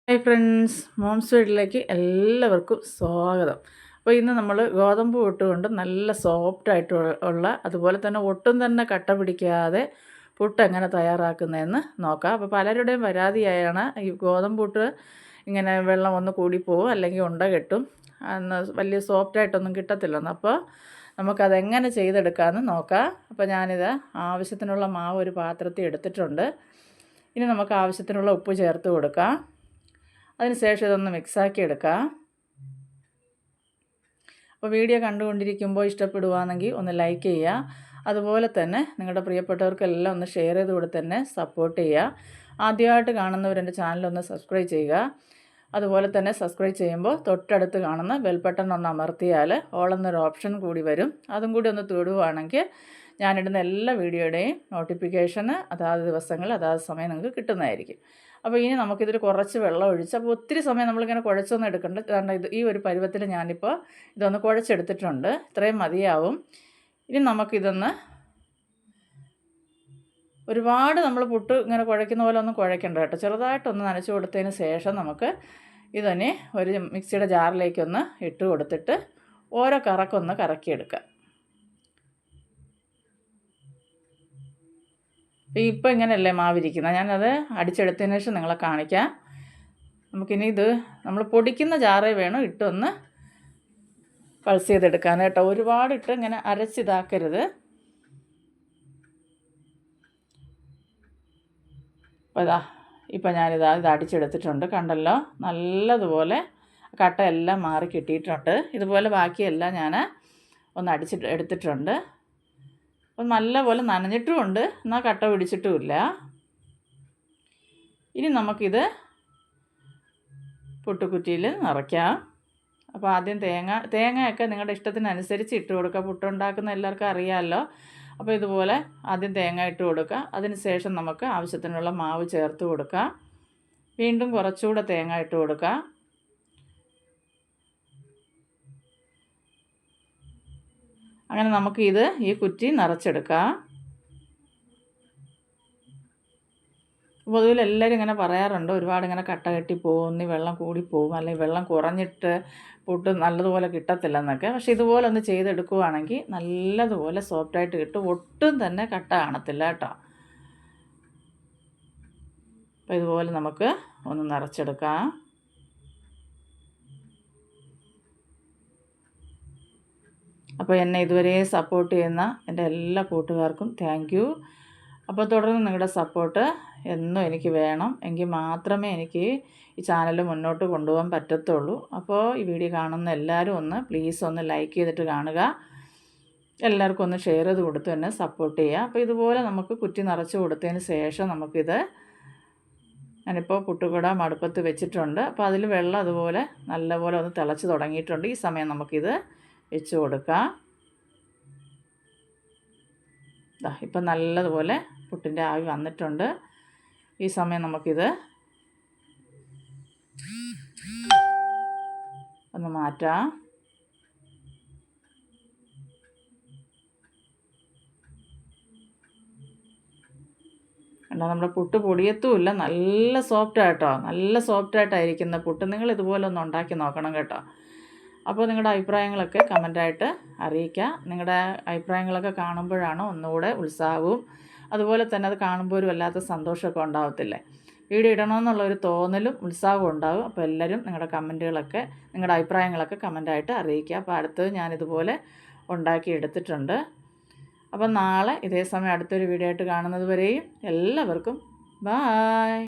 Hi friends, moms വീട്ടിലേക്ക് എല്ലാവർക്കും സ്വാഗതം. അപ്പോൾ ഇന്ന് നമ്മൾ ഗോതമ്പ് പുട്ട് കൊണ്ട് നല്ല സോഫ്റ്റായിട്ട് ഉള്ള അതുപോലെ തന്നെ ഒട്ടും തന്നെ കട്ട പിടിക്കാതെ പുട്ട് എങ്ങനെ തയ്യാറാക്കുന്നതെന്ന് നോക്കാം. അപ്പോൾ പലരുടെയും പരാതിയായാണ് ഈ ഗോതമ്പ് പുട്ട് ഇങ്ങനെ വെള്ളം ഒന്ന് കൂടിപ്പോവും, അല്ലെങ്കിൽ ഉണ്ട കെട്ടും, വലിയ സോഫ്റ്റായിട്ടൊന്നും കിട്ടത്തില്ലെന്ന്. അപ്പോൾ നമുക്കതെങ്ങനെ ചെയ്തെടുക്കാമെന്ന് നോക്കാം. അപ്പോൾ ഞാനിത് ആവശ്യത്തിനുള്ള മാവ് ഒരു പാത്രത്തിൽ എടുത്തിട്ടുണ്ട്. ഇനി നമുക്ക് ആവശ്യത്തിനുള്ള ഉപ്പ് ചേർത്ത് കൊടുക്കാം. അതിനുശേഷം ഇതൊന്ന് മിക്സാക്കി എടുക്കാം. അപ്പോൾ വീഡിയോ കണ്ടുകൊണ്ടിരിക്കുമ്പോൾ ഇഷ്ടപ്പെടുകയാണെങ്കിൽ ഒന്ന് ലൈക്ക് ചെയ്യുക. അതുപോലെ തന്നെ നിങ്ങളുടെ പ്രിയപ്പെട്ടവർക്കെല്ലാം ഒന്ന് ഷെയർ ചെയ്ത് കൂടെ തന്നെ സപ്പോർട്ട് ചെയ്യുക. ആദ്യമായിട്ട് കാണുന്നവർ എൻ്റെ ചാനലൊന്ന് സബ്സ്ക്രൈബ് ചെയ്യുക. അതുപോലെ തന്നെ സബ്സ്ക്രൈബ് ചെയ്യുമ്പോൾ തൊട്ടടുത്ത് കാണുന്ന ബെൽ ബട്ടൺ ഒന്ന് അമർത്തിയാൽ ഓൾ എന്നൊരു ഓപ്ഷൻ കൂടി വരും. അതും കൂടി ഒന്ന് തൊടുകയാണെങ്കിൽ ഞാനിടുന്ന എല്ലാ വീഡിയോയുടെയും നോട്ടിഫിക്കേഷന് അതാത് ദിവസങ്ങൾ അതാത് സമയം നിങ്ങൾക്ക് കിട്ടുന്നതായിരിക്കും. അപ്പോൾ ഇനി നമുക്കിതൊരു കുറച്ച് വെള്ളം ഒഴിച്ച്, അപ്പോൾ ഒത്തിരി സമയം നമ്മളിങ്ങനെ കുഴച്ചൊന്നും എടുക്കണ്ട. കാരണം ഈ ഒരു പരുവത്തിൽ ഞാനിപ്പോൾ ഇതൊന്ന് കുഴച്ചെടുത്തിട്ടുണ്ട്. ഇത്രയും മതിയാവും. ഇനി നമുക്കിതൊന്ന് ഒരുപാട് നമ്മൾ പുട്ട് ഇങ്ങനെ കുഴയ്ക്കുന്ന പോലെ ഒന്നും കുഴയ്ക്കണ്ട കേട്ടോ. ചെറുതായിട്ടൊന്ന് നനച്ച് കൊടുത്തതിന് ശേഷം നമുക്ക് ഇതിനെ ഒരു മിക്സിയുടെ ജാറിലേക്കൊന്ന് ഇട്ട് കൊടുത്തിട്ട് ഓരോ കറക്കൊന്ന് കറക്കിയെടുക്കാം. ഇപ്പോൾ ഇങ്ങനെയല്ലേ മാവിരിക്കുന്നത്, ഞാനത് അടിച്ചെടുത്തതിന് ശേഷം നിങ്ങളെ കാണിക്കാം. നമുക്കിനി ഇത് നമ്മൾ പൊടിക്കുന്ന ജാറേ വേണം ഇട്ടൊന്ന് പൾസ് ചെയ്തെടുക്കാൻ കേട്ടോ. ഒരുപാടിട്ട് ഇങ്ങനെ അരച്ചിതാക്കരുത്. അപ്പോൾ ഇപ്പോൾ ഞാനിത് അടിച്ചെടുത്തിട്ടുണ്ട്, കണ്ടല്ലോ. നല്ലതുപോലെ കട്ടയെല്ലാം മാറി കിട്ടിയിട്ടുണ്ട്. ഇതുപോലെ ബാക്കിയെല്ലാം ഞാൻ ഒന്ന് എടുത്തിട്ടുണ്ട്. അപ്പം നല്ലപോലെ നനഞ്ഞിട്ടുമുണ്ട്, എന്നാൽ കട്ട പിടിച്ചിട്ടുമില്ല. ഇനി നമുക്കിത് പുട്ടുകുറ്റിയിൽ നിറയ്ക്കാം. അപ്പോൾ ആദ്യം തേങ്ങയൊക്കെ നിങ്ങളുടെ ഇഷ്ടത്തിനനുസരിച്ച് ഇട്ട് കൊടുക്കുക. പുട്ടുണ്ടാക്കുന്ന എല്ലാവർക്കും അറിയാമല്ലോ. അപ്പോൾ ഇതുപോലെ ആദ്യം തേങ്ങ ഇട്ട് കൊടുക്കുക. അതിന് ശേഷം നമുക്ക് ആവശ്യത്തിനുള്ള മാവ് ചേർത്ത് കൊടുക്കുക. വീണ്ടും കുറച്ചുകൂടെ തേങ്ങ ഇട്ട് കൊടുക്കുക. അങ്ങനെ നമുക്ക് ഈ കുറ്റി നിറച്ചെടുക്കാം. പൊതുവിൽ എല്ലാവരും ഇങ്ങനെ പറയാറുണ്ട്, ഒരുപാട് ഇങ്ങനെ കട്ട കെട്ടി പോകും, വെള്ളം കൂടിപ്പോവും, അല്ലെങ്കിൽ വെള്ളം കുറഞ്ഞിട്ട് പുട്ട് നല്ലതുപോലെ കിട്ടത്തില്ലെന്നൊക്കെ. പക്ഷേ ഇതുപോലെ ഒന്ന് ചെയ്തെടുക്കുകയാണെങ്കിൽ നല്ലതുപോലെ സോഫ്റ്റായിട്ട് കിട്ടും. ഒട്ടും തന്നെ കട്ട കാണത്തില്ല കേട്ടോ. അപ്പോൾ ഇതുപോലെ നമുക്ക് ഒന്ന് നിറച്ചെടുക്കാം. അപ്പോൾ എന്നെ ഇതുവരെ സപ്പോർട്ട് ചെയ്യുന്ന എൻ്റെ എല്ലാ കൂട്ടുകാർക്കും താങ്ക് യു. അപ്പോൾ തുടർന്ന് നിങ്ങളുടെ സപ്പോർട്ട് എന്നും എനിക്ക് വേണം. എങ്കിൽ മാത്രമേ എനിക്ക് ഈ ചാനൽ മുന്നോട്ട് കൊണ്ടുപോകാൻ പറ്റത്തുള്ളൂ. അപ്പോൾ ഈ വീഡിയോ കാണുന്ന എല്ലാവരും ഒന്ന് പ്ലീസ് ഒന്ന് ലൈക്ക് ചെയ്തിട്ട് കാണുക. എല്ലാവർക്കും ഒന്ന് ഷെയർ ചെയ്ത് കൊടുത്ത് തന്നെ സപ്പോർട്ട് ചെയ്യുക. അപ്പോൾ ഇതുപോലെ നമുക്ക് കുറ്റി നിറച്ച് കൊടുത്തതിന് ശേഷം നമുക്കിത്, ഞാനിപ്പോൾ പുട്ടുകുട അടുപ്പത്ത് വെച്ചിട്ടുണ്ട്. അപ്പോൾ അതിൽ വെള്ളം അതുപോലെ നല്ലപോലെ ഒന്ന് തിളച്ച് തുടങ്ങിയിട്ടുണ്ട്. ഈ സമയം നമുക്കിത് വെച്ച് കൊടുക്കാം. ഇപ്പം നല്ലതുപോലെ പുട്ടിൻ്റെ ആവി വന്നിട്ടുണ്ട്. ഈ സമയം നമുക്കിത് ഒന്ന് മാറ്റാം. കണ്ടോ, നമ്മുടെ പുട്ട് പൊടിയത്തുമില്ല, നല്ല സോഫ്റ്റായിട്ടോ, നല്ല സോഫ്റ്റായിട്ടായിരിക്കുന്ന പുട്ട്. നിങ്ങൾ ഇതുപോലെ ഒന്ന് ഉണ്ടാക്കി നോക്കണം കേട്ടോ. അപ്പോൾ നിങ്ങളുടെ അഭിപ്രായങ്ങളൊക്കെ കമൻറ്റായിട്ട് അറിയിക്കുക. നിങ്ങളുടെ അഭിപ്രായങ്ങളൊക്കെ കാണുമ്പോഴാണ് ഒന്നുകൂടെ ഉത്സാഹവും അതുപോലെ തന്നെ അത് കാണുമ്പോൾ ഒരു വല്ലാത്ത സന്തോഷമൊക്കെ ഉണ്ടാകത്തില്ലേ. വീഡിയോ ഇടണമെന്നുള്ളൊരു തോന്നലും ഉത്സാഹവും ഉണ്ടാകും. അപ്പോൾ എല്ലാവരും നിങ്ങളുടെ കമൻറ്റുകളൊക്കെ, നിങ്ങളുടെ അഭിപ്രായങ്ങളൊക്കെ കമൻറ്റായിട്ട് അറിയിക്കുക. അപ്പോൾ അടുത്തത് ഞാനിതുപോലെ ഉണ്ടാക്കി എടുത്തിട്ടുണ്ട്. അപ്പം നാളെ ഇതേ സമയം അടുത്തൊരു വീഡിയോ ആയിട്ട് കാണുന്നത് വരെയും എല്ലാവർക്കും ബായ്.